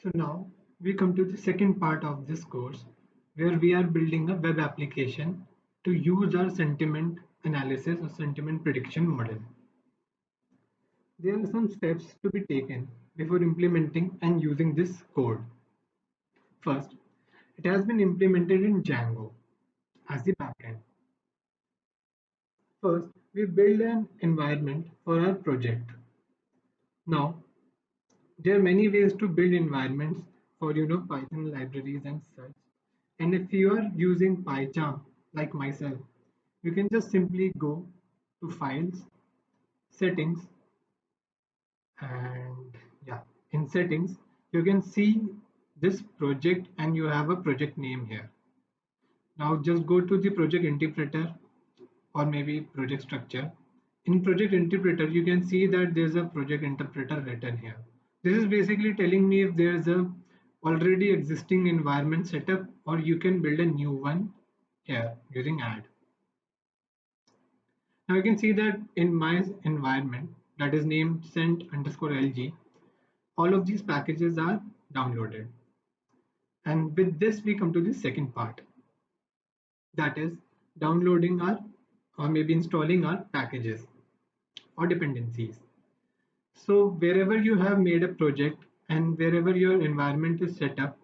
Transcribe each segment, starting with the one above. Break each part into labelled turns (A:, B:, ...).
A: So now we come to the second part of this course where we are building a web application to use our sentiment analysis or sentiment prediction model. There are some steps to be taken before implementing and using this code. First, it has been implemented in Django as the backend. First, we build an environment for our project. Now, there are many ways to build environments for Python libraries and such. And if you are using PyCharm like myself, you can just simply go to files, settings, and yeah, in settings, you can see this project and you have a project name here. Now just go to the project interpreter or maybe project structure. In project interpreter, you can see that there's a project interpreter written here. This is basically telling me if there's a already existing environment setup or you can build a new one here using add. Now you can see that in my environment that is named sent_lg, all of these packages are downloaded. And with this we come to the second part, that is downloading our or maybe installing our packages or dependencies. So wherever you have made a project and wherever your environment is set up,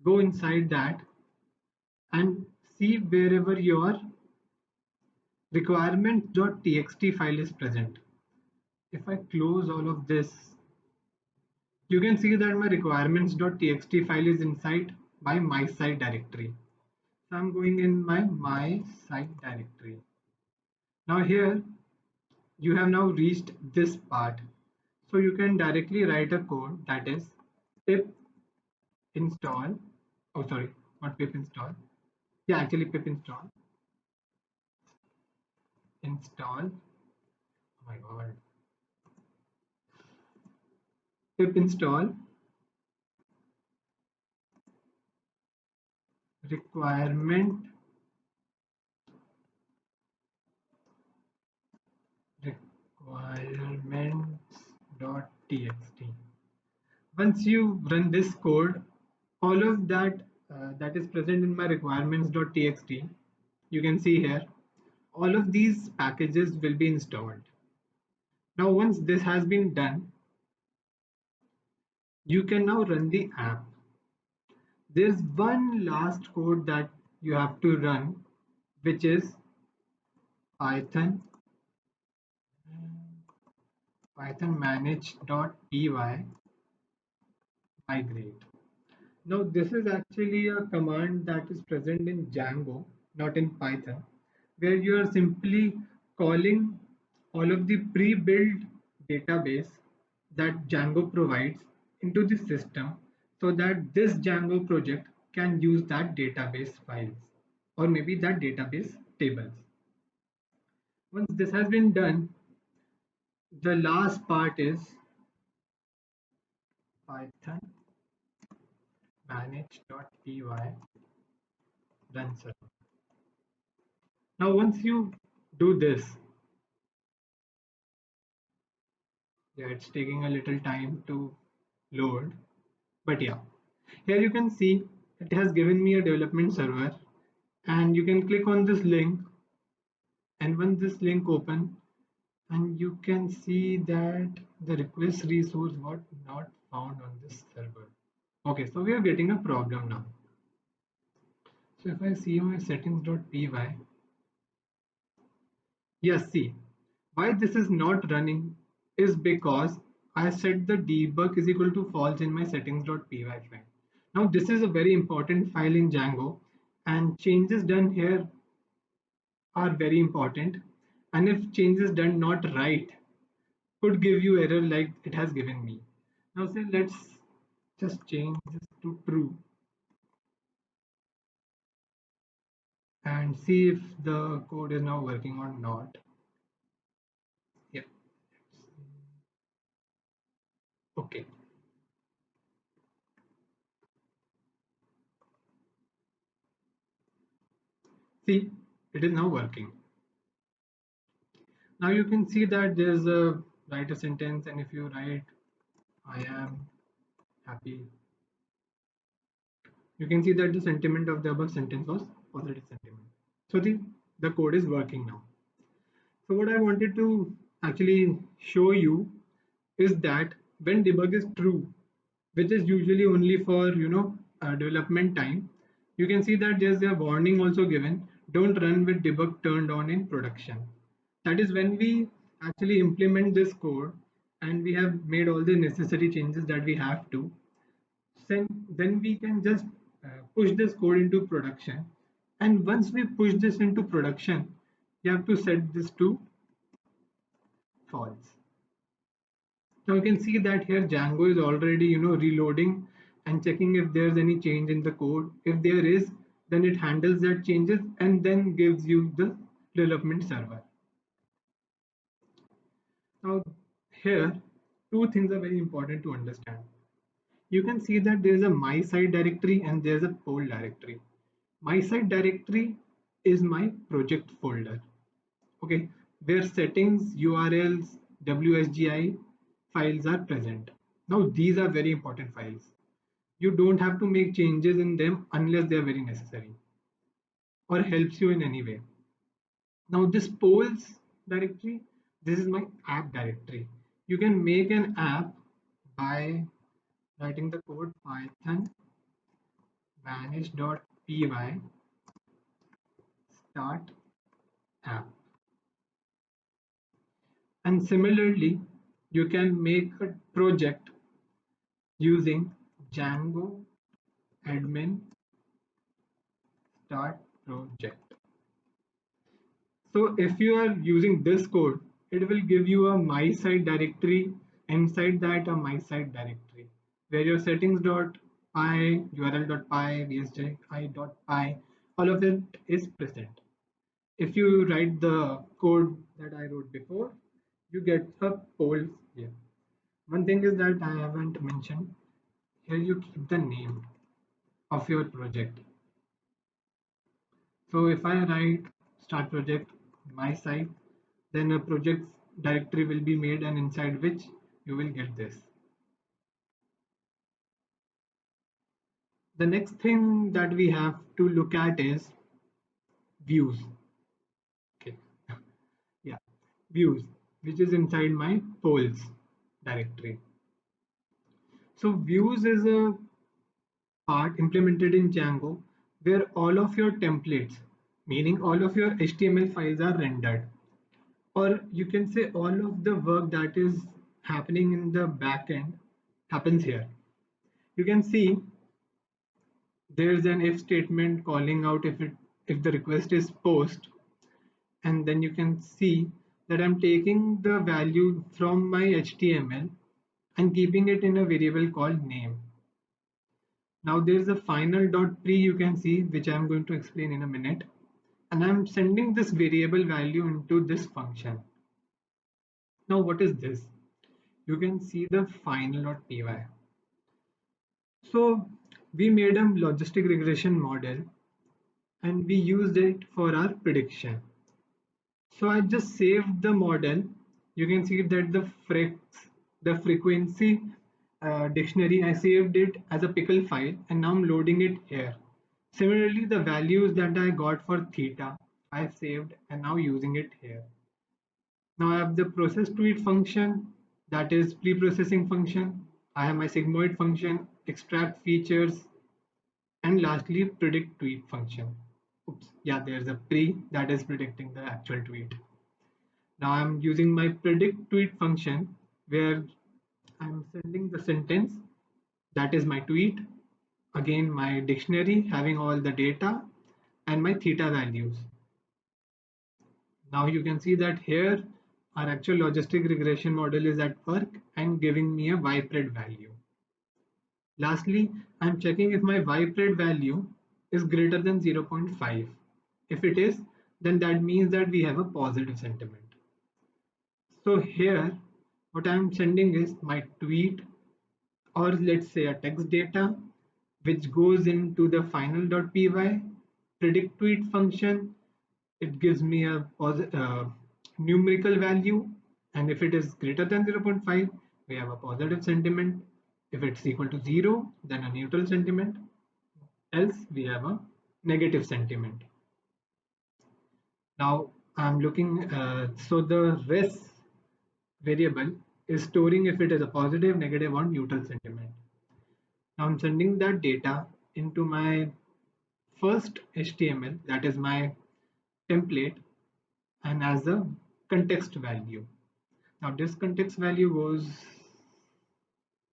A: go inside that and see wherever your requirement.txt file is present. If I close all of this, you can see that my requirements.txt file is inside my site directory. So I'm going in my site directory. Now here you have now reached this part. So you can directly write a code that is pip install. Oh, sorry, not pip install. Yeah, actually pip install. Oh my god. Pip install requirement requirements.txt. Once you run this code, all of that that is present in my requirements.txt, you can see here, all of these packages will be installed. Now, once this has been done, you can now run the app. There's one last code that you have to run, which is python manage.py migrate. Now this is actually a command that is present in Django, not in Python, where you are simply calling all of the pre-built database that Django provides into the system so that this Django project can use that database files or maybe that database tables. Once this has been done, the last part is python manage.py run server. Now, once you do this, yeah, it's taking a little time to load, but yeah, here you can see it has given me a development server, and you can click on this link, and when this link open, and you can see that the request resource was not found on this server. Okay, so we are getting a problem now. So if I see my settings.py, yes, see, why this is not running is because I set the debug is equal to false in my settings.py file. Now this is a very important file in Django, and changes done here are very important, and if changes done not right could give you error like it has given me. Now say let's just change this to true and see if the code is now working or not. Yeah. Okay. See, it is now working. Now you can see that there's a write a sentence, and if you write I am happy, you can see that the sentiment of the above sentence was positive sentiment. So the code is working now. So what I wanted to actually show you is that when debug is true, which is usually only for development time, you can see that there's a warning also given: don't run with debug turned on in production. That is when we actually implement this code and we have made all the necessary changes that we have to, then we can just push this code into production. And once we push this into production, you have to set this to false. Now you can see that here Django is already reloading and checking if there's any change in the code. If there is, then it handles that changes and then gives you the development server. Now here two things are very important to understand. You can see that there is a my site directory and there's a poll directory. My site directory is my project folder, okay, where settings, URLs, WSGI files are present. Now these are very important files. You don't have to make changes in them unless they are very necessary or helps you in any way. Now this polls directory, this is my app directory. You can make an app by writing the code python vanish.py start app. And similarly, you can make a project using Django admin start project. So if you are using this code, it will give you a my site directory, inside that a my site directory where your settings.py, url.py, vsgi.py, all of it is present. If you write the code that I wrote before, you get a poll here. One thing is that I haven't mentioned, here you keep the name of your project. So if I write start project my site, then a project directory will be made and inside which you will get this. The next thing that we have to look at is views. Okay, yeah, views, which is inside my polls directory. So views is a part implemented in Django where all of your templates, meaning all of your HTML files, are rendered. Or you can say all of the work that is happening in the backend happens here. You can see there's an if statement calling out if the request is post, and then you can see that I'm taking the value from my HTML and keeping it in a variable called name. Now there's a final.pre you can see, which I'm going to explain in a minute, and I'm sending this variable value into this function. Now what is this? You can see the final.py. So we made a logistic regression model and we used it for our prediction. So I just saved the model. You can see that the frequency dictionary, I saved it as a pickle file and now I'm loading it here. Similarly, the values that I got for theta, I've saved and now using it here. Now I have the process tweet function, that is pre-processing function. I have my sigmoid function, extract features, and lastly predict tweet function. Oops, yeah, there's a pre that is predicting the actual tweet. Now I'm using my predict tweet function where I'm sending the sentence, that is my tweet, again my dictionary having all the data and my theta values. Now you can see that here our actual logistic regression model is at work and giving me a ypred value. Lastly, I'm checking if my ypred value is greater than 0.5. If it is, then that means that we have a positive sentiment. So here, what I'm sending is my tweet, or let's say a text data, which goes into the final.py predict tweet function. It gives me a numerical value, and if it is greater than 0.5, we have a positive sentiment. If it's equal to 0, then a neutral sentiment. else we have a negative sentiment. Now I'm looking, so the res variable is storing if it is a positive, negative, or neutral sentiment. Now I'm sending that data into my first HTML, that is my template, and as a context value. Now this context value goes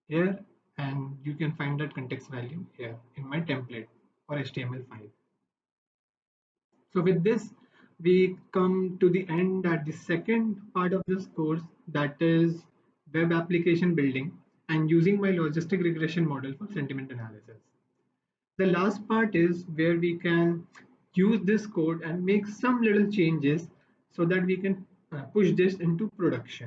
A: here, and you can find that context value here in my template or HTML5. So with this, we come to the end at the second part of this course, that is web application building and using my logistic regression model for sentiment analysis. The last part is where we can use this code and make some little changes so that we can push this into production.